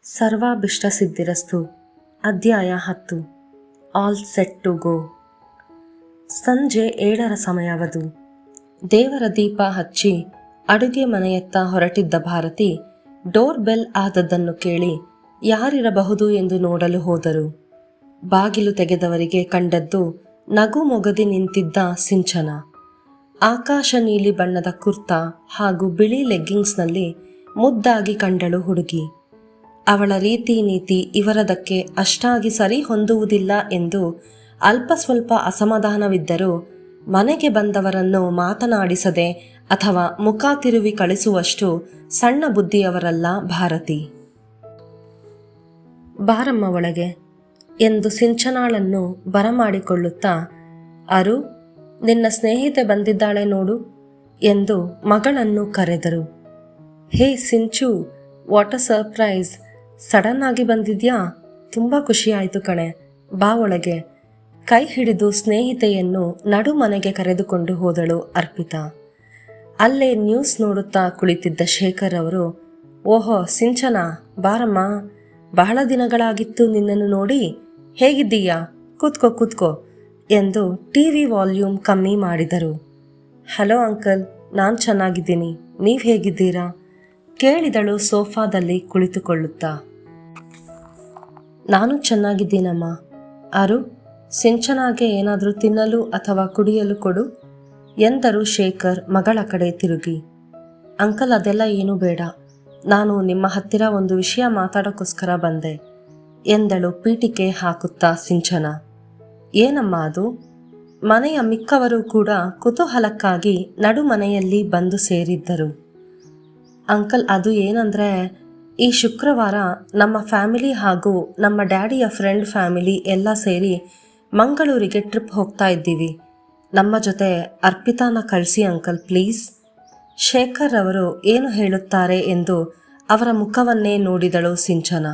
ಸರ್ವಾಭಿಷ್ಟ ಸಿದ್ಧಿರಸ್ತು. ಅಧ್ಯಾಯ 10. All set to go. ಸಂಜೆ 7ರ ಸಮಯವದು. ದೇವರ ದೀಪ ಹಚ್ಚಿ ಅಡುಗೆ ಮನೆಯತ್ತ ಹೊರಟಿದ್ದ ಭಾರತಿ ಡೋರ್ ಬೆಲ್ ಆದದ್ದನ್ನು ಕೇಳಿ ಯಾರಿರಬಹುದು ಎಂದು ನೋಡಲು ಹೋದರು. ಬಾಗಿಲು ತೆಗೆದವರಿಗೆ ಕಂಡದ್ದು ನಗು ಮೊಗದಿ ನಿಂತಿದ್ದ ಸಿಂಚನ. ಆಕಾಶ ನೀಲಿ ಬಣ್ಣದ ಕುರ್ತಾ ಹಾಗೂ ಬಿಳಿ ಲೆಗ್ಗಿಂಗ್ಸ್ನಲ್ಲಿ ಮುದ್ದಾಗಿ ಕಂಡಳು ಹುಡುಗಿ. ಅವಳ ರೀತಿ ನೀತಿ ಇವರದಕ್ಕೆ ಅಷ್ಟಾಗಿ ಸರಿ ಹೊಂದುವುದಿಲ್ಲ ಎಂದು ಅಲ್ಪ ಸ್ವಲ್ಪ ಅಸಮಾಧಾನವಿದ್ದರೂ ಮನೆಗೆ ಬಂದವರನ್ನು ಮಾತನಾಡಿಸದೆ ಅಥವಾ ಮುಖ ತಿರುವಿ ಕಳಿಸುವಷ್ಟು ಸಣ್ಣ ಬುದ್ಧಿಯವರಲ್ಲ ಭಾರತಿ. ಬಾರಮ್ಮ ಒಳಗೆ ಎಂದು ಸಿಂಚನಾಳನ್ನು ಬರಮಾಡಿಕೊಳ್ಳುತ್ತಾ, ಅರು, ನಿನ್ನ ಸ್ನೇಹಿತೆ ಬಂದಿದ್ದಾಳೆ ನೋಡು ಎಂದು ಮಗಳನ್ನು ಕರೆದರು. ಹೇ ಸಿಂಚು, ವಾಟ್ ಅ ಸರ್ಪ್ರೈಸ್! ಸಡನ್ ಆಗಿ ಬಂದಿದ್ಯಾ? ತುಂಬ ಖುಷಿಯಾಯಿತು ಕಣೆ, ಬಾ ಒಳಗೆ. ಕೈ ಹಿಡಿದು ಸ್ನೇಹಿತೆಯನ್ನು ನಡು ಮನೆಗೆ ಕರೆದುಕೊಂಡು ಹೋದಳು ಅರ್ಪಿತಾ. ಅಲ್ಲೇ ನ್ಯೂಸ್ ನೋಡುತ್ತಾ ಕುಳಿತಿದ್ದ ಶೇಖರ್ ಅವರು, ಓಹೋ ಸಿಂಚನ, ಬಾರಮ್ಮ, ಬಹಳ ದಿನಗಳಾಗಿತ್ತು ನಿನ್ನನ್ನು ನೋಡಿ, ಹೇಗಿದ್ದೀಯಾ? ಕೂತ್ಕೋ ಕೂತ್ಕೋ ಎಂದು ಟಿವಿ ವಾಲ್ಯೂಮ್ ಕಮ್ಮಿ ಮಾಡಿದರು. ಹಲೋ ಅಂಕಲ್, ನಾನು ಚೆನ್ನಾಗಿದ್ದೀನಿ, ನೀವು ಹೇಗಿದ್ದೀರಾ? ಕೇಳಿದಳು ಸೋಫಾದಲ್ಲಿ ಕುಳಿತುಕೊಳ್ಳುತ್ತಾ. ನಾನು ಚೆನ್ನಾಗಿದ್ದೀನಮ್ಮ. ಅರು, ಸಿಂಚನಾಗೆ ಏನಾದರೂ ತಿನ್ನಲು ಅಥವಾ ಕುಡಿಯಲು ಕೊಡು ಎಂದರು ಶೇಖರ್ ಮಗಳ ಕಡೆ ತಿರುಗಿ. ಅಂಕಲ್, ಅದೆಲ್ಲ ಏನೂ ಬೇಡ, ನಾನು ನಿಮ್ಮ ಹತ್ತಿರ ಒಂದು ವಿಷಯ ಮಾತಾಡೋಕ್ಕೋಸ್ಕರ ಬಂದೆ ಎಂದಳು ಪೀಟಿಕೆ ಹಾಕುತ್ತಾ ಸಿಂಚನ. ಏನಮ್ಮ ಅದು? ಮನೆಯ ಮಿಕ್ಕವರು ಕೂಡ ಕುತೂಹಲಕ್ಕಾಗಿ ನಡು ಮನೆಯಲ್ಲಿ ಬಂದು ಸೇರಿದ್ದರು. ಅಂಕಲ್, ಅದು ಏನಂದರೆ, ಈ ಶುಕ್ರವಾರ ನಮ್ಮ ಫ್ಯಾಮಿಲಿ ಹಾಗೂ ನಮ್ಮ ಡ್ಯಾಡಿಯ ಫ್ರೆಂಡ್ ಫ್ಯಾಮಿಲಿ ಎಲ್ಲ ಸೇರಿ ಮಂಗಳೂರಿಗೆ ಟ್ರಿಪ್ ಹೋಗ್ತಾ ಇದ್ದೀವಿ. ನಮ್ಮ ಜೊತೆ ಅರ್ಪಿತಾನ ಕಳಿಸಿ ಅಂಕಲ್ ಪ್ಲೀಸ್. ಶೇಖರ್ ಅವರು ಏನು ಹೇಳುತ್ತಾರೆ ಎಂದು ಅವರ ಮುಖವನ್ನೇ ನೋಡಿದಳು ಸಿಂಚನ.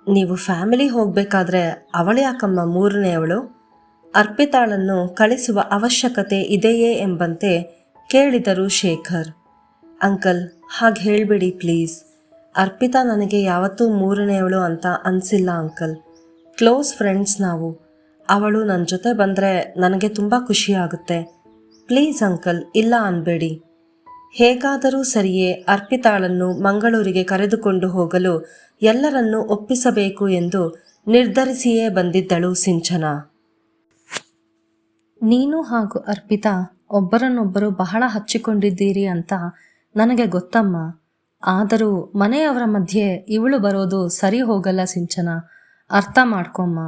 ನೀವು ಫ್ಯಾಮಿಲಿ ಹೋಗಬೇಕಾದ್ರೆ ಅವಳ್ಯಾಕಮ್ಮ ಮೂರನೆಯವಳು? ಅರ್ಪಿತಾಳನ್ನು ಕಳಿಸುವ ಅವಶ್ಯಕತೆ ಇದೆಯೇ ಎಂಬಂತೆ ಕೇಳಿದರು ಶೇಖರ್. ಅಂಕಲ್, ಹಾಗೆ ಹೇಳಬೇಡಿ ಪ್ಲೀಸ್. ಅರ್ಪಿತಾ ನನಗೆ ಯಾವತ್ತೂ ಮೂರನೆಯವಳು ಅಂತ ಅನಿಸಿಲ್ಲ ಅಂಕಲ್. ಕ್ಲೋಸ್ ಫ್ರೆಂಡ್ಸ್ ನಾವು. ಅವಳು ನನ್ನ ಜೊತೆ ಬಂದರೆ ನನಗೆ ತುಂಬ ಖುಷಿಯಾಗುತ್ತೆ. ಪ್ಲೀಸ್ ಅಂಕಲ್, ಇಲ್ಲ ಅನ್ಬೇಡಿ. ಹೇಗಾದರೂ ಸರಿಯೇ ಅರ್ಪಿತಾಳನ್ನು ಮಂಗಳೂರಿಗೆ ಕರೆದುಕೊಂಡು ಹೋಗಲು ಎಲ್ಲರನ್ನೂ ಒಪ್ಪಿಸಬೇಕು ಎಂದು ನಿರ್ಧರಿಸಿಯೇ ಬಂದಿದ್ದಳು ಸಿಂಚನ. ನೀನು ಹಾಗೂ ಅರ್ಪಿತಾ ಒಬ್ಬರನ್ನೊಬ್ಬರು ಬಹಳ ಹಚ್ಚಿಕೊಂಡಿದ್ದೀರಿ ಅಂತ ನನಗೆ ಗೊತ್ತಮ್ಮ. ಆದರೂ ಮನೆಯವರ ಮಧ್ಯೆ ಇವಳು ಬರೋದು ಸರಿ ಹೋಗಲ್ಲ ಸಿಂಚನ, ಅರ್ಥ ಮಾಡ್ಕೊಮ್ಮ.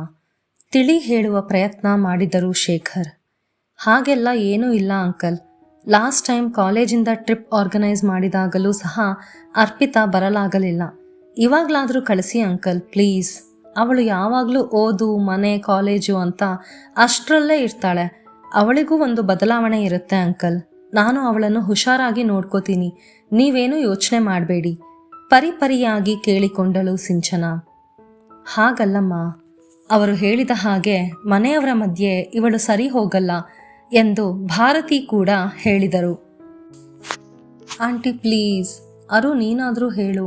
ತಿಳಿ ಹೇಳುವ ಪ್ರಯತ್ನ ಮಾಡಿದರು ಶೇಖರ್. ಹಾಗೆಲ್ಲ ಏನೂ ಇಲ್ಲ ಅಂಕಲ್. ಲಾಸ್ಟ್ ಟೈಮ್ ಕಾಲೇಜಿಂದ ಟ್ರಿಪ್ ಆರ್ಗನೈಸ್ ಮಾಡಿದಾಗಲೂ ಸಹ ಅರ್ಪಿತಾ ಬರಲಾಗಲಿಲ್ಲ. ಇವಾಗಲಾದರೂ ಕಳಿಸಿ ಅಂಕಲ್ ಪ್ಲೀಸ್. ಅವಳು ಯಾವಾಗಲೂ ಓದು, ಮನೆ, ಕಾಲೇಜು ಅಂತ ಅಷ್ಟರಲ್ಲೇ ಇರ್ತಾಳೆ. ಅವಳಿಗೂ ಒಂದು ಬದಲಾವಣೆ ಇರುತ್ತೆ ಅಂಕಲ್. ನಾನು ಅವಳನ್ನು ಹುಷಾರಾಗಿ ನೋಡ್ಕೋತೀನಿ, ನೀವೇನೂ ಯೋಚನೆ ಮಾಡಬೇಡಿ ಪರಿಪರಿಯಾಗಿ ಕೇಳಿಕೊಂಡಳು ಸಿಂಚನ. ಹಾಗಲ್ಲಮ್ಮ, ಅವರು ಹೇಳಿದ ಹಾಗೆ ಮನೆಯವರ ಮಧ್ಯೆ ಇವಳು ಸರಿ ಹೋಗಲ್ಲ ಎಂದು ಭಾರತಿ ಕೂಡ ಹೇಳಿದರು. ಆಂಟಿ ಪ್ಲೀಸ್, ಅರು ನೀನಾದರೂ ಹೇಳು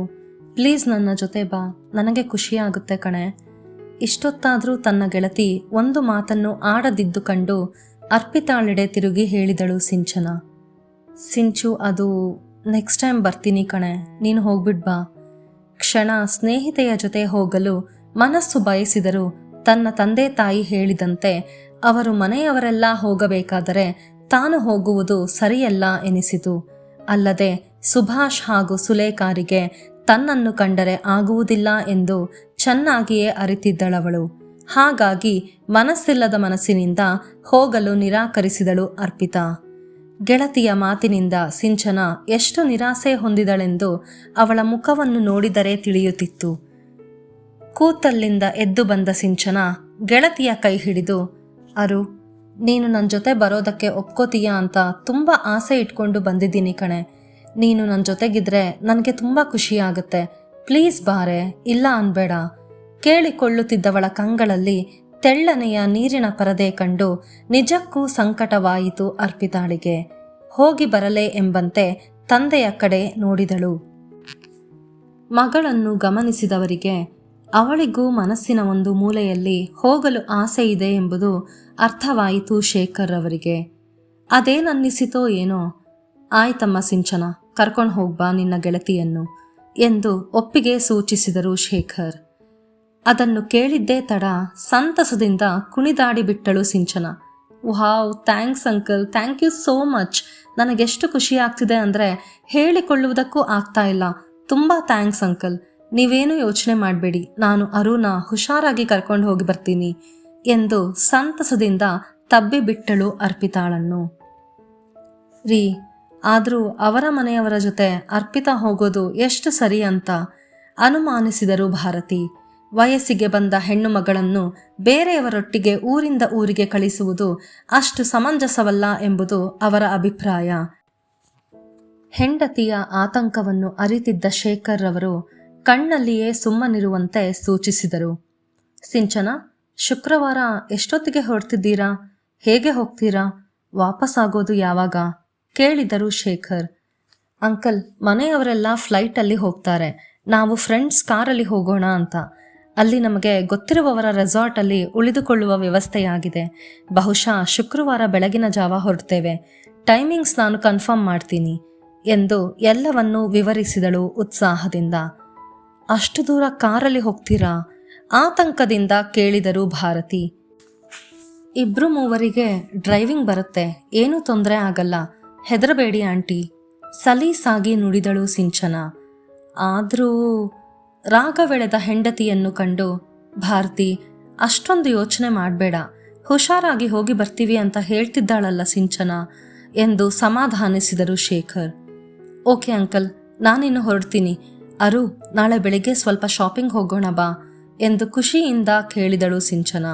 ಪ್ಲೀಸ್, ನನ್ನ ಜೊತೆ ಬಾ, ನನಗೆ ಖುಷಿಯಾಗುತ್ತೆ ಕಣೆ. ಇಷ್ಟೊತ್ತಾದರೂ ತನ್ನ ಗೆಳತಿ ಒಂದು ಮಾತನ್ನು ಆಡದಿದ್ದು ಕಂಡು ಅರ್ಪಿತಾಳೆಡೆ ತಿರುಗಿ ಹೇಳಿದಳು ಸಿಂಚನ. ಸಿಂಚು, ಅದು ನೆಕ್ಸ್ಟ್ ಟೈಮ್ ಬರ್ತೀನಿ ಕಣೆ, ನೀನು ಹೋಗ್ಬಿಡ್ಬಾ. ಕ್ಷಣ ಸ್ನೇಹಿತೆಯ ಜೊತೆ ಹೋಗಲು ಮನಸ್ಸು ಬಯಸಿದರೂ ತನ್ನ ತಂದೆ ತಾಯಿ ಹೇಳಿದಂತೆ ಅವರು ಮನೆಯವರೆಲ್ಲ ಹೋಗಬೇಕಾದರೆ ತಾನು ಹೋಗುವುದು ಸರಿಯಲ್ಲ ಎನಿಸಿತು. ಅಲ್ಲದೆ ಸುಭಾಷ್ ಹಾಗೂ ಸುಲೇಖಾರಿಗೆ ತನ್ನನ್ನು ಕಂಡರೆ ಆಗುವುದಿಲ್ಲ ಎಂದು ಚೆನ್ನಾಗಿಯೇ ಅರಿತಿದ್ದಳವಳು. ಹಾಗಾಗಿ ಮನಸ್ಸಿಲ್ಲದ ಮನಸ್ಸಿನಿಂದ ಹೋಗಲು ನಿರಾಕರಿಸಿದಳು ಅರ್ಪಿತಾ. ಗೆಳತಿಯ ಮಾತಿನಿಂದ ಸಿಂಚನ ಎಷ್ಟು ನಿರಾಸೆ ಹೊಂದಿದಳೆಂದು ಅವಳ ಮುಖವನ್ನು ನೋಡಿದರೆ ತಿಳಿಯುತ್ತಿತ್ತು. ಕೂತಲ್ಲಿಂದ ಎದ್ದು ಬಂದ ಸಿಂಚನ ಗೆಳತಿಯ ಕೈ ಹಿಡಿದು, ಅರು, ನೀನು ನನ್ನ ಜೊತೆ ಬರೋದಕ್ಕೆ ಒಪ್ಕೋತೀಯಾ ಅಂತ ತುಂಬ ಆಸೆ ಇಟ್ಕೊಂಡು ಬಂದಿದ್ದೀನಿ ಕಣೆ. ನೀನು ನನ್ನ ಜೊತೆಗಿದ್ರೆ ನನಗೆ ತುಂಬ ಖುಷಿಯಾಗುತ್ತೆ. ಪ್ಲೀಸ್ ಬಾರೆ, ಇಲ್ಲ ಅನ್ಬೇಡ. ಕೇಳಿಕೊಳ್ಳುತ್ತಿದ್ದವಳ ಕಂಗಳಲ್ಲಿ ತೆಳ್ಳನೆಯ ನೀರಿನ ಪರದೆ ಕಂಡು ನಿಜಕ್ಕೂ ಸಂಕಟವಾಯಿತು ಅರ್ಪಿತಾಳಿಗೆ. ಹೋಗಿ ಬರಲೇ ಎಂಬಂತೆ ತಂದೆಯ ಕಡೆ ನೋಡಿದಳು. ಮಗಳನ್ನು ಗಮನಿಸಿದವರಿಗೆ ಅವಳಿಗೂ ಮನಸ್ಸಿನ ಒಂದು ಮೂಲೆಯಲ್ಲಿ ಹೋಗಲು ಆಸೆ ಇದೆ ಎಂಬುದು ಅರ್ಥವಾಯಿತು ಶೇಖರ್ ಅವರಿಗೆ. ಅದೇನನ್ನಿಸಿತೋ ಏನೋ, ಆಯ್ತಮ್ಮ ಸಿಂಚನ, ಕರ್ಕೊಂಡು ಹೋಗ್ಬಾ ನಿನ್ನ ಗೆಳತಿಯನ್ನು ಎಂದು ಒಪ್ಪಿಗೆ ಸೂಚಿಸಿದರು ಶೇಖರ್. ಅದನ್ನು ಕೇಳಿದ್ದೇ ತಡ ಸಂತಸದಿಂದ ಕುಣಿದಾಡಿ ಬಿಟ್ಟಳು Sinchana. Wow, thanks uncle, thank you so much. ನನಗೆಷ್ಟು ಖುಷಿ ಆಗ್ತಿದೆ ಅಂದರೆ ಹೇಳಿಕೊಳ್ಳುವುದಕ್ಕೂ ಆಗ್ತಾ ಇಲ್ಲ. ತುಂಬ ಥ್ಯಾಂಕ್ಸ್ ಅಂಕಲ್. ನೀವೇನು ಯೋಚನೆ ಮಾಡಬೇಡಿ, ನಾನು ಅರುಣ ಹುಷಾರಾಗಿ ಕರ್ಕೊಂಡು ಹೋಗಿ ಬರ್ತೀನಿ ಎಂದು ಸಂತಸದಿಂದ ತಬ್ಬಿ ಬಿಟ್ಟಳು ಅರ್ಪಿತಾಳನ್ನು. ರೀ, ಆದರೂ ಅವರ ಮನೆಯವರ ಜೊತೆ ಅರ್ಪಿತಾ ಹೋಗೋದು ಎಷ್ಟು ಸರಿ ಅಂತ ಅನುಮಾನಿಸಿದರು ಭಾರತಿ. ವಯಸ್ಸಿಗೆ ಬಂದ ಹೆಣ್ಣು ಮಗಳನ್ನು ಬೇರೆಯವರೊಟ್ಟಿಗೆ ಊರಿಂದ ಊರಿಗೆ ಕಳಿಸುವುದು ಅಷ್ಟು ಸಮಂಜಸವಲ್ಲ ಎಂಬುದು ಅವರ ಅಭಿಪ್ರಾಯ. ಹೆಂಡತಿಯ ಆತಂಕವನ್ನು ಅರಿತಿದ್ದ ಶೇಖರ್ ಅವರು ಕಣ್ಣಲ್ಲಿಯೇ ಸುಮ್ಮನಿರುವಂತೆ ಸೂಚಿಸಿದರು. ಸಿಂಚನ, ಶುಕ್ರವಾರ ಎಷ್ಟೊತ್ತಿಗೆ ಹೊರಡ್ತಿದ್ದೀರಾ? ಹೇಗೆ ಹೋಗ್ತೀರಾ? ವಾಪಸ್ಸಾಗೋದು ಯಾವಾಗ? ಕೇಳಿದರು ಶೇಖರ್. ಅಂಕಲ್, ಮನೆಯವರೆಲ್ಲ ಫ್ಲೈಟಲ್ಲಿ ಹೋಗ್ತಾರೆ. ನಾವು ಫ್ರೆಂಡ್ಸ್ ಕಾರಲ್ಲಿ ಹೋಗೋಣ ಅಂತ. ಅಲ್ಲಿ ನಮಗೆ ಗೊತ್ತಿರುವವರ ರೆಸಾರ್ಟಲ್ಲಿ ಉಳಿದುಕೊಳ್ಳುವ ವ್ಯವಸ್ಥೆಯಾಗಿದೆ. ಬಹುಶಃ ಶುಕ್ರವಾರ ಬೆಳಗಿನ ಜಾವ ಹೊರಡ್ತೇವೆ. ಟೈಮಿಂಗ್ಸ್ ನಾನು ಕನ್ಫರ್ಮ್ ಮಾಡ್ತೀನಿ ಎಂದು ಎಲ್ಲವನ್ನೂ ವಿವರಿಸಿದಳು ಉತ್ಸಾಹದಿಂದ. ಅಷ್ಟು ದೂರ ಕಾರಲ್ಲಿ ಹೋಗ್ತೀರಾ? ಆತಂಕದಿಂದ ಕೇಳಿದರು ಭಾರತಿ. 2-3 ಡ್ರೈವಿಂಗ್ ಬರುತ್ತೆ, ಏನೂ ತೊಂದರೆ ಆಗಲ್ಲ, ಹೆದರಬೇಡಿ ಆಂಟಿ, ಸಲೀಸಾಗಿ ನುಡಿದಳು ಸಿಂಚನ. ಆದರೂ ರಾಗವೆಳೆದ ಹೆಂಡತಿಯನ್ನು ಕಂಡು ಭಾರತಿ, ಅಷ್ಟೊಂದು ಯೋಚನೆ ಮಾಡಬೇಡ, ಹುಷಾರಾಗಿ ಹೋಗಿ ಬರ್ತೀವಿ ಅಂತ ಹೇಳ್ತಿದ್ದಾಳಲ್ಲ ಸಿಂಚನ ಎಂದು ಸಮಾಧಾನಿಸಿದರು ಶೇಖರ್. ಓಕೆ ಅಂಕಲ್, ನಾನಿನ್ನು ಹೊರಡ್ತೀನಿ. ಅರು, ನಾಳೆ ಬೆಳಿಗ್ಗೆ ಸ್ವಲ್ಪ ಶಾಪಿಂಗ್ ಹೋಗೋಣ ಬಾ ಎಂದು ಖುಷಿಯಿಂದ ಕೇಳಿದಳು ಸಿಂಚನ.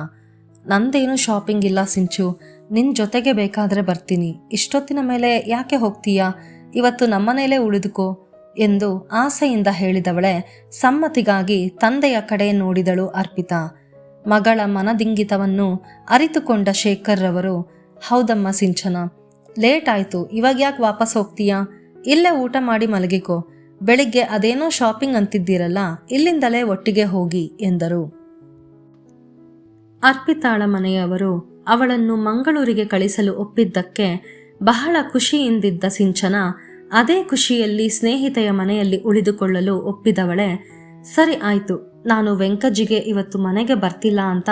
ನಂದೇನು ಶಾಪಿಂಗ್ ಇಲ್ಲ ಸಿಂಚು, ನಿನ್ನ ಜೊತೆಗೆ ಬೇಕಾದರೆ ಬರ್ತೀನಿ. ಇಷ್ಟೊತ್ತಿನ ಮೇಲೆ ಯಾಕೆ ಹೋಗ್ತೀಯಾ? ಇವತ್ತು ನಮ್ಮನೇಲೇ ಉಳಿದುಕೋ ಎಂದು ಆಸೆಯಿಂದ ಹೇಳಿದವಳೆ ಸಮ್ಮತಿಗಾಗಿ ತಂದೆಯ ಕಡೆ ನೋಡಿದಳು ಅರ್ಪಿತಾ. ಮಗಳ ಮನದಿಂಗಿತವನ್ನು ಅರಿತುಕೊಂಡ ಶೇಖರ್ ರವರು, ಹೌದಮ್ಮ ಸಿಂಚನ, ಲೇಟ್ ಆಯಿತು, ಇವಾಗ ಯಾಕೆ ವಾಪಸ್ ಹೋಗ್ತೀಯಾ? ಇಲ್ಲೇ ಊಟ ಮಾಡಿ ಮಲಗಿಕೋ. ಬೆಳಿಗ್ಗೆ ಅದೇನೋ ಶಾಪಿಂಗ್ ಅಂತಿದ್ದೀರಲ್ಲ, ಇಲ್ಲಿಂದಲೇ ಒಟ್ಟಿಗೆ ಹೋಗಿ ಎಂದರು. ಅರ್ಪಿತಾಳ ಮನೆಯವರು ಅವಳನ್ನು ಮಂಗಳೂರಿಗೆ ಕಳಿಸಲು ಒಪ್ಪಿದ್ದಕ್ಕೆ ಬಹಳ ಖುಷಿಯಿಂದಿದ್ದ ಸಿಂಚನ ಅದೇ ಖುಷಿಯಲ್ಲಿ ಸ್ನೇಹಿತೆಯ ಮನೆಯಲ್ಲಿ ಉಳಿದುಕೊಳ್ಳಲು ಒಪ್ಪಿದವಳೆ. ಸರಿ ಆಯಿತು, ನಾನು ವೆಂಕಜ್ಜಿಗೆ ಇವತ್ತು ಮನೆಗೆ ಬರ್ತಿಲ್ಲ ಅಂತ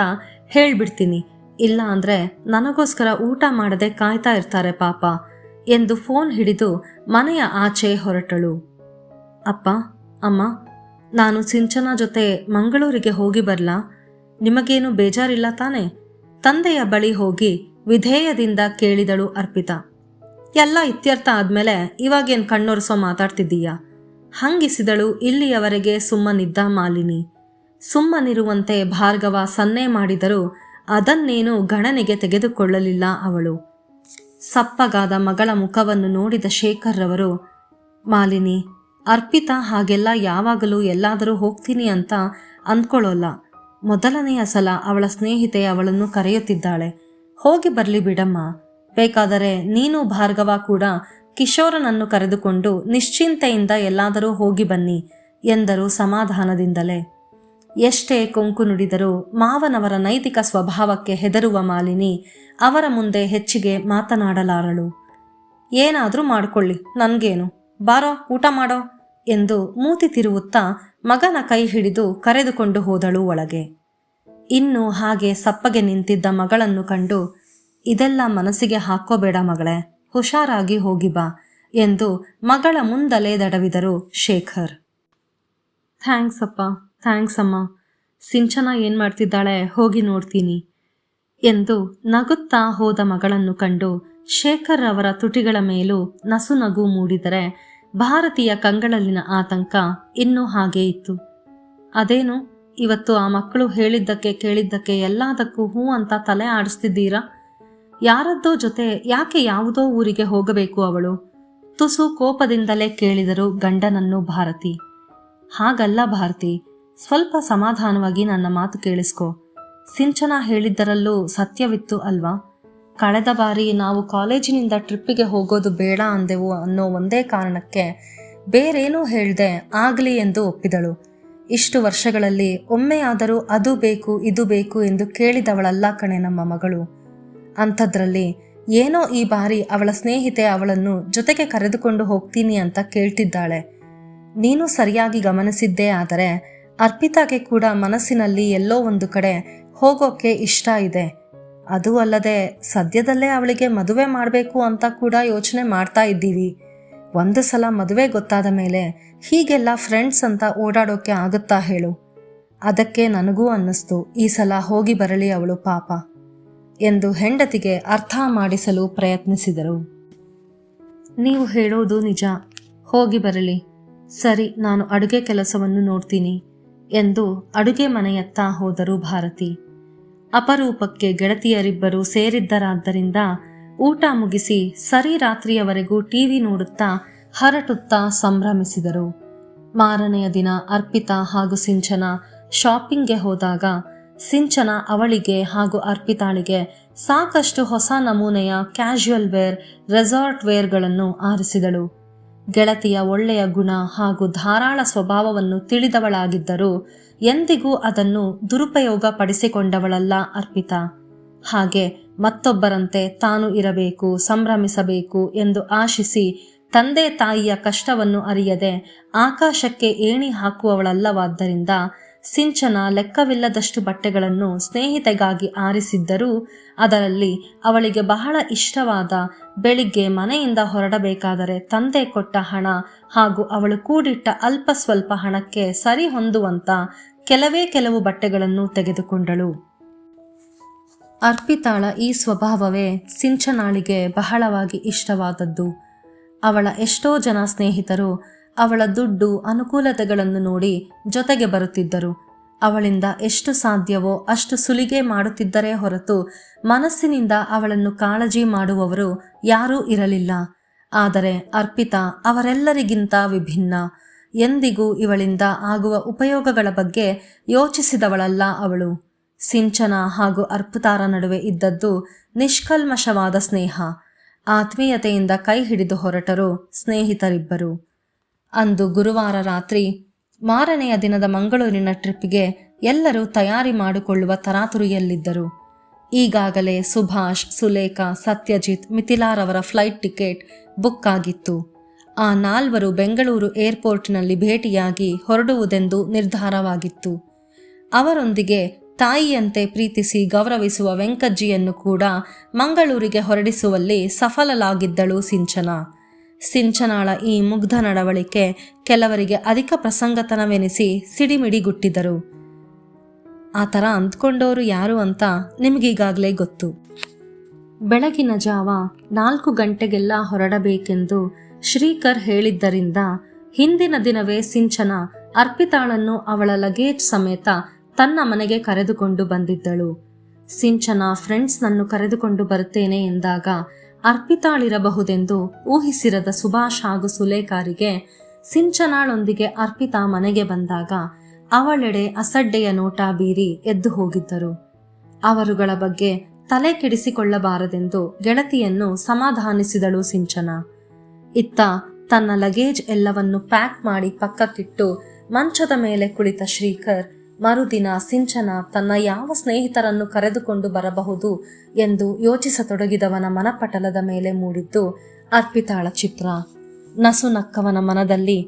ಹೇಳ್ಬಿಡ್ತೀನಿ, ಇಲ್ಲ ಅಂದರೆ ನನಗೋಸ್ಕರ ಊಟ ಮಾಡದೆ ಕಾಯ್ತಾ ಇರ್ತಾರೆ ಪಾಪ ಎಂದು ಫೋನ್ ಹಿಡಿದು ಮನೆಯ ಆಚೆ ಹೊರಟಳು. ಅಪ್ಪ, ಅಮ್ಮ, ನಾನು ಸಿಂಚನ ಜೊತೆ ಮಂಗಳೂರಿಗೆ ಹೋಗಿ ಬರಲಾ? ನಿಮಗೇನು ಬೇಜಾರಿಲ್ಲ ತಾನೆ? ತಂದೆಯ ಬಳಿ ಹೋಗಿ ವಿಧೇಯದಿಂದ ಕೇಳಿದಳು ಅರ್ಪಿತಾ. ಎಲ್ಲ ಇತ್ಯರ್ಥ ಆದಮೇಲೆ ಇವಾಗೇನು ಕಣ್ಣೊರೆಸೋ ಮಾತಾಡ್ತಿದ್ದೀಯಾ? ಹಂಗಿಸಿದಳು ಇಲ್ಲಿಯವರೆಗೆ ಸುಮ್ಮನಿದ್ದ ಮಾಲಿನಿ. ಸುಮ್ಮನಿರುವಂತೆ ಭಾರ್ಗವ ಸನ್ನೆ ಮಾಡಿದರೂ ಅದನ್ನೇನು ಗಣನೆಗೆ ತೆಗೆದುಕೊಳ್ಳಲಿಲ್ಲ ಅವಳು. ಸಪ್ಪಗಾದ ಮಗಳ ಮುಖವನ್ನು ನೋಡಿದ ಶೇಖರ್ ರವರು, ಮಾಲಿನಿ, ಅರ್ಪಿತಾ ಹಾಗೆಲ್ಲ ಯಾವಾಗಲೂ ಎಲ್ಲಾದರೂ ಹೋಗ್ತೀನಿ ಅಂತ ಅಂದ್ಕೊಳ್ಳೋಲ್ಲ. ಮೊದಲನೆಯ ಸಲ ಅವಳ ಸ್ನೇಹಿತೆ ಅವಳನ್ನು ಕರೆಯುತ್ತಿದ್ದಾಳೆ. ಹೋಗಿ ಬರಲಿ ಬಿಡಮ್ಮ. ಬೇಕಾದರೆ ನೀನು ಭಾರ್ಗವ ಕೂಡ ಕಿಶೋರನನ್ನು ಕರೆದುಕೊಂಡು ನಿಶ್ಚಿಂತೆಯಿಂದ ಎಲ್ಲಾದರೂ ಹೋಗಿ ಬನ್ನಿ ಎಂದರು ಸಮಾಧಾನದಿಂದಲೇ. ಎಷ್ಟೇ ಕೊಂಕು ನುಡಿದರೂ ಮಾವನವರ ನೈತಿಕ ಸ್ವಭಾವಕ್ಕೆ ಹೆದರುವ ಮಾಲಿನಿ ಅವರ ಮುಂದೆ ಹೆಚ್ಚಿಗೆ ಮಾತನಾಡಲಾರಳು. ಏನಾದರೂ ಮಾಡಿಕೊಳ್ಳಿ, ನನಗೇನು, ಬಾರೋ ಊಟ ಮಾಡೋ ಎಂದು ಮೂತಿ ತಿರುವುತ್ತಾ ಮಗನ ಕೈ ಹಿಡಿದು ಕರೆದುಕೊಂಡು ಹೋದಳು ಒಳಗೆ. ಇನ್ನು ಹಾಗೆ ಸಪ್ಪಗೆ ನಿಂತಿದ್ದ ಮಗಳನ್ನು ಕಂಡು, ಇದೆಲ್ಲ ಮನಸ್ಸಿಗೆ ಹಾಕೋಬೇಡ ಮಗಳೇ, ಹುಷಾರಾಗಿ ಹೋಗಿ ಬಾ ಎಂದು ಮಗಳ ಮುಂದಲೇ ದಡವಿದರು ಶೇಖರ್. ಥ್ಯಾಂಕ್ಸ್ ಅಪ್ಪ, ಥ್ಯಾಂಕ್ಸ್ ಅಮ್ಮ. ಸಿಂಚನ ಏನು ಮಾಡ್ತಿದ್ದಾಳೆ ಹೋಗಿ ನೋಡ್ತೀನಿ ಎಂದು ನಗುತ್ತಾ ಹೋದ ಮಗಳನ್ನು ಕಂಡು ಶೇಖರ್ ಅವರ ತುಟಿಗಳ ಮೇಲೂ ನಸುನಗು ಮೂಡಿದರೆ ಭಾರತೀಯ ಕಂಗಳಲ್ಲಿನ ಆತಂಕ ಇನ್ನೂ ಹಾಗೇ ಇತ್ತು. ಅದೇನು, ಇವತ್ತು ಆ ಮಕ್ಕಳು ಹೇಳಿದ್ದಕ್ಕೆ ಕೇಳಿದ್ದಕ್ಕೆ ಎಲ್ಲದಕ್ಕೂ ಹೂ ಅಂತ ತಲೆ ಆಡಿಸ್ತಿದ್ದೀರಾ? ಯಾರದ್ದೋ ಜೊತೆ ಯಾಕೆ ಯಾವುದೋ ಊರಿಗೆ ಹೋಗಬೇಕು ಅವಳು? ತುಸು ಕೋಪದಿಂದಲೇ ಕೇಳಿದರು ಗಂಡನನ್ನು ಭಾರತಿ. ಹಾಗಲ್ಲ ಭಾರತಿ, ಸ್ವಲ್ಪ ಸಮಾಧಾನವಾಗಿ ನನ್ನ ಮಾತು ಕೇಳಿಸ್ಕೊ. ಸಿಂಚನ ಹೇಳಿದ್ದರಲ್ಲೂ ಸತ್ಯವಿತ್ತು ಅಲ್ವಾ? ಕಳೆದ ಬಾರಿ ನಾವು ಕಾಲೇಜಿನಿಂದ ಟ್ರಿಪ್ಪಿಗೆ ಹೋಗೋದು ಬೇಡ ಅಂದೆವು ಅನ್ನೋ ಒಂದೇ ಕಾರಣಕ್ಕೆ ಬೇರೇನೂ ಹೇಳ್ದೆ ಆಗ್ಲಿ ಎಂದು ಒಪ್ಪಿದಳು. ಇಷ್ಟು ವರ್ಷಗಳಲ್ಲಿ ಒಮ್ಮೆಯಾದರೂ ಅದು ಬೇಕು ಇದು ಬೇಕು ಎಂದು ಕೇಳಿದವಳಲ್ಲ ಕಣೆ ನಮ್ಮ ಮಗಳು. ಅಂಥದ್ರಲ್ಲಿ ಏನೋ ಈ ಬಾರಿ ಅವಳ ಸ್ನೇಹಿತೆ ಅವಳನ್ನು ಜೊತೆಗೆ ಕರೆದುಕೊಂಡು ಹೋಗ್ತೀನಿ ಅಂತ ಕೇಳ್ತಿದ್ದಾಳೆ. ನೀನು ಸರಿಯಾಗಿ ಗಮನಿಸಿದ್ದೇ ಆದರೆ ಅರ್ಪಿತಾಗೆ ಕೂಡ ಮನಸ್ಸಿನಲ್ಲಿ ಎಲ್ಲೋ ಒಂದು ಕಡೆ ಹೋಗೋಕೆ ಇಷ್ಟ ಇದೆ. ಅದೂ ಅಲ್ಲದೆ ಸದ್ಯದಲ್ಲೇ ಅವಳಿಗೆ ಮದುವೆ ಮಾಡಬೇಕು ಅಂತ ಕೂಡ ಯೋಚನೆ ಮಾಡ್ತಾ ಇದ್ದೀವಿ. ಒಂದು ಸಲ ಮದುವೆ ಗೊತ್ತಾದ ಮೇಲೆ ಹೀಗೆಲ್ಲ ಫ್ರೆಂಡ್ಸ್ ಅಂತ ಓಡಾಡೋಕೆ ಆಗುತ್ತಾ ಹೇಳು? ಅದಕ್ಕೆ ನನಗೂ ಅನ್ನಿಸ್ತು ಈ ಸಲ ಹೋಗಿ ಬರಲಿ ಅವಳು ಪಾಪ ಎಂದು ಹೆಂಡತಿಗೆ ಅರ್ಥ ಮಾಡಿಸಲು ಪ್ರಯತ್ನಿಸಿದರು. ನೀವು ಹೇಳೋದು ನಿಜ, ಹೋಗಿ ಬರಲಿ. ಸರಿ, ನಾನು ಅಡುಗೆ ಕೆಲಸವನ್ನು ನೋಡ್ತೀನಿ ಎಂದು ಅಡುಗೆ ಮನೆಯತ್ತ ಹೋದರು ಭಾರತಿ. ಅಪರೂಪಕ್ಕೆ ಗೆಳತಿಯರಿಬ್ಬರು ಸೇರಿದ್ದರಾದ್ದರಿಂದ ಊಟ ಮುಗಿಸಿ ಸರಿ ರಾತ್ರಿಯವರೆಗೂ ಟಿವಿ ನೋಡುತ್ತಾ ಹರಟುತ್ತಾ ಸಂಭ್ರಮಿಸಿದರು. ಮಾರನೆಯ ದಿನ ಅರ್ಪಿತಾ ಹಾಗೂ ಸಿಂಚನ ಶಾಪಿಂಗ್ಗೆ ಹೋದಾಗ ಸಿಂಚನ ಅವಳಿಗೆ ಹಾಗೂ ಅರ್ಪಿತಾಳಿಗೆ ಸಾಕಷ್ಟು ಹೊಸ ನಮೂನೆಯ ಕ್ಯಾಶುಯಲ್ ವೇರ್, ರೆಸಾರ್ಟ್ ವೇರ್ಗಳನ್ನು ಆರಿಸಿದಳು. ಗೆಳತಿಯ ಒಳ್ಳೆಯ ಗುಣ ಹಾಗೂ ಧಾರಾಳ ಸ್ವಭಾವವನ್ನು ತಿಳಿದವಳಾಗಿದ್ದರೂ ಎಂದಿಗೂ ಅದನ್ನು ದುರುಪಯೋಗ ಪಡಿಸಿಕೊಂಡವಳಲ್ಲ ಅರ್ಪಿತಾ. ಹಾಗೆ ಮತ್ತೊಬ್ಬರಂತೆ ತಾನು ಇರಬೇಕು, ಸಂಭ್ರಮಿಸಬೇಕು ಎಂದು ಆಶಿಸಿ ತಂದೆ ತಾಯಿಯ ಕಷ್ಟವನ್ನು ಅರಿಯದೆ ಆಕಾಶಕ್ಕೆ ಏಣಿ ಹಾಕುವವಳಲ್ಲವಾದ್ದರಿಂದ ಸಿಂಚನ ಲೆಕ್ಕವಿಲ್ಲದಷ್ಟು ಬಟ್ಟೆಗಳನ್ನು ಸ್ನೇಹಿತೆಗಾಗಿ ಆರಿಸಿದ್ದರೂ ಅದರಲ್ಲಿ ಅವಳಿಗೆ ಬಹಳ ಇಷ್ಟವಾದ ಬೆಳಿಗ್ಗೆ ಮನೆಯಿಂದ ಹೊರಡಬೇಕಾದರೆ ತಂದೆ ಕೊಟ್ಟ ಹಣ ಹಾಗೂ ಅವಳು ಕೂಡಿಟ್ಟ ಅಲ್ಪ ಸ್ವಲ್ಪ ಹಣಕ್ಕೆ ಸರಿ ಹೊಂದುವಂತ ಕೆಲವು ಬಟ್ಟೆಗಳನ್ನು ತೆಗೆದುಕೊಂಡಳು. ಅರ್ಪಿತಾಳ ಈ ಸ್ವಭಾವವೇ ಸಿಂಚನಾಳಿಗೆ ಬಹಳವಾಗಿ ಇಷ್ಟವಾದದ್ದು. ಅವಳ ಎಷ್ಟೋ ಜನ ಸ್ನೇಹಿತರು ಅವಳ ದುಡ್ಡು ಅನುಕೂಲತೆಗಳನ್ನು ನೋಡಿ ಜೊತೆಗೆ ಬರುತ್ತಿದ್ದರು. ಅವಳಿಂದ ಎಷ್ಟು ಸಾಧ್ಯವೋ ಅಷ್ಟು ಸುಲಿಗೆ ಮಾಡುತ್ತಿದ್ದರೇ ಹೊರತು ಮನಸ್ಸಿನಿಂದ ಅವಳನ್ನು ಕಾಳಜಿ ಮಾಡುವವರು ಯಾರೂ ಇರಲಿಲ್ಲ. ಆದರೆ ಅರ್ಪಿತಾ ಅವರೆಲ್ಲರಿಗಿಂತ ವಿಭಿನ್ನ. ಎಂದಿಗೂ ಇವಳಿಂದ ಆಗುವ ಉಪಯೋಗಗಳ ಬಗ್ಗೆ ಯೋಚಿಸಿದವಳಲ್ಲ ಅವಳು. ಸಿಂಚನ ಹಾಗೂ ಅರ್ಪಿತಾರ ನಡುವೆ ಇದ್ದದ್ದು ನಿಷ್ಕಲ್ಮಶವಾದ ಸ್ನೇಹ. ಆತ್ಮೀಯತೆಯಿಂದ ಕೈ ಹಿಡಿದು ಹೊರಟರು ಸ್ನೇಹಿತರಿಬ್ಬರು. ಅಂದು ಗುರುವಾರ ರಾತ್ರಿ ಮಾರನೆಯ ದಿನದ ಮಂಗಳೂರಿನ ಟ್ರಿಪ್ಗೆ ಎಲ್ಲರೂ ತಯಾರಿ ಮಾಡಿಕೊಳ್ಳುವ ತರಾತುರಿಯಲ್ಲಿದ್ದರು. ಈಗಾಗಲೇ ಸುಭಾಷ್, ಸುಲೇಖಾ, ಸತ್ಯಜಿತ್, ಮಿಥಿಲಾರವರ ಫ್ಲೈಟ್ ಟಿಕೆಟ್ ಬುಕ್ ಆಗಿತ್ತು. ಆ ನಾಲ್ವರು ಬೆಂಗಳೂರು ಏರ್ಪೋರ್ಟ್ನಲ್ಲಿ ಭೇಟಿಯಾಗಿ ಹೊರಡುವುದೆಂದು ನಿರ್ಧಾರವಾಗಿತ್ತು. ಅವರೊಂದಿಗೆ ತಾಯಿಯಂತೆ ಪ್ರೀತಿಸಿ ಗೌರವಿಸುವ ವೆಂಕಜ್ಜಿಯನ್ನು ಕೂಡ ಮಂಗಳೂರಿಗೆ ಹೊರಡಿಸುವಲ್ಲಿ ಸಫಲಲಾಗಿದ್ದಳು ಸಿಂಚನ. ಸಿಂಚನಾಳ ಈ ಮುಗ್ಧ ನಡವಳಿಕೆ ಕೆಲವರಿಗೆ ಅಧಿಕ ಪ್ರಸಂಗತನವೆನಿಸಿ ಸಿಡಿಮಿಡಿಗುಟ್ಟಿದರು. ಆ ಥರ ಅಂದ್ಕೊಂಡವರು ಯಾರು ಅಂತ ನಿಮಗೀಗಾಗಲೇ ಗೊತ್ತು. ಬೆಳಗಿನ ಜಾವ 4 ಗಂಟೆಗೆಲ್ಲ ಹೊರಡಬೇಕೆಂದು ಶ್ರೀಕರ್ ಹೇಳಿದ್ದರಿಂದ ಹಿಂದಿನ ದಿನವೇ ಸಿಂಚನ ಅರ್ಪಿತಾಳನ್ನು ಅವಳ ಲಗೇಜ್ ಸಮೇತ ತನ್ನ ಮನೆಗೆ ಕರೆದುಕೊಂಡು ಬಂದಿದ್ದಳು. ಸಿಂಚನ ಫ್ರೆಂಡ್ಸ್ನನ್ನು ಕರೆದುಕೊಂಡು ಬರುತ್ತೇನೆ ಎಂದಾಗ ಅರ್ಪಿತಾಳಿರಬಹುದೆಂದು ಊಹಿಸಿರದ ಸುಭಾಷ್ ಹಾಗೂ ಸುಲೇಖಾರಿಗೆ ಸಿಂಚನಾಳೊಂದಿಗೆ ಅರ್ಪಿತಾ ಮನೆಗೆ ಬಂದಾಗ ಅವಳೆಡೆ ಅಸಡ್ಡೆಯ ನೋಟ ಬೀರಿ ಎದ್ದು ಹೋಗಿದ್ದರು. ಅವರುಗಳ ಬಗ್ಗೆ ತಲೆ ಕೆಡಿಸಿಕೊಳ್ಳಬಾರದೆಂದು ಗೆಳತಿಯನ್ನು ಸಮಾಧಾನಿಸಿದಳು ಸಿಂಚನ. ಇತ್ತ ತನ್ನ ಲಗೇಜ್ ಎಲ್ಲವನ್ನು ಪ್ಯಾಕ್ ಮಾಡಿ ಪಕ್ಕಕ್ಕಿಟ್ಟು ಮಂಚದ ಮೇಲೆ ಕುಳಿತ ಶ್ರೀಕರ್ ಮರುದಿನ ಸಿಂಚನ ತನ್ನ ಯಾವ ಸ್ನೇಹಿತರನ್ನು ಕರೆದುಕೊಂಡು ಬರಬಹುದು ಎಂದು ಯೋಚಿಸತೊಡಗಿದವನ ಮನಪಟಲದ ಮೇಲೆ ಮೂಡಿದ್ದು ಅರ್ಪಿತಾಳ ಚಿತ್ರ. ನಸು ನಕ್ಕವನ ಮನದಲ್ಲಿ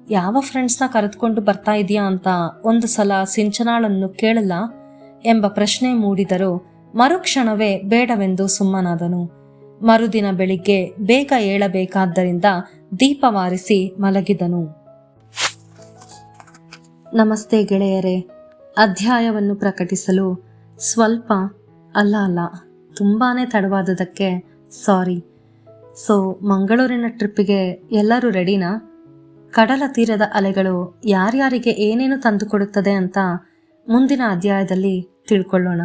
ಯಾವ ಫ್ರೆಂಡ್ಸ್ನ ಕರೆದುಕೊಂಡು ಬರ್ತಾ ಇದೆಯಾ ಅಂತ ಒಂದು ಸಲ ಸಿಂಚನಾಳನ್ನು ಕೇಳಲ್ಲ ಎಂಬ ಪ್ರಶ್ನೆ ಮೂಡಿದರೂ ಮರುಕ್ಷಣವೇ ಬೇಡವೆಂದು ಸುಮ್ಮನಾದನು. ಮರುದಿನ ಬೆಳಿಗ್ಗೆ ಬೇಗ ಏಳಬೇಕಾದ್ದರಿಂದ ದೀಪವಾರಿಸಿ ಮಲಗಿದನು. ನಮಸ್ತೆ ಗೆಳೆಯರೇ. ಅಧ್ಯಾಯವನ್ನು ಪ್ರಕಟಿಸಲು ಸ್ವಲ್ಪ ಅಲ್ಲ ತುಂಬಾನೇ ತಡವಾದದಕ್ಕೆ ಸಾರಿ. ಮಂಗಳೂರಿನ ಟ್ರಿಪ್ಪಿಗೆ ಎಲ್ಲರೂ ರೆಡಿನಾ? ಕಡಲ ತೀರದ ಅಲೆಗಳು ಯಾರ್ಯಾರಿಗೆ ಏನೇನು ತಂದುಕೊಡುತ್ತದೆ ಅಂತ ಮುಂದಿನ ಅಧ್ಯಾಯದಲ್ಲಿ ತಿಳ್ಕೊಳ್ಳೋಣ.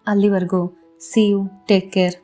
ಅಲ್ಲಿವರೆಗೂ ಸಿ ಯು, ಟೇಕ್ ಕೇರ್.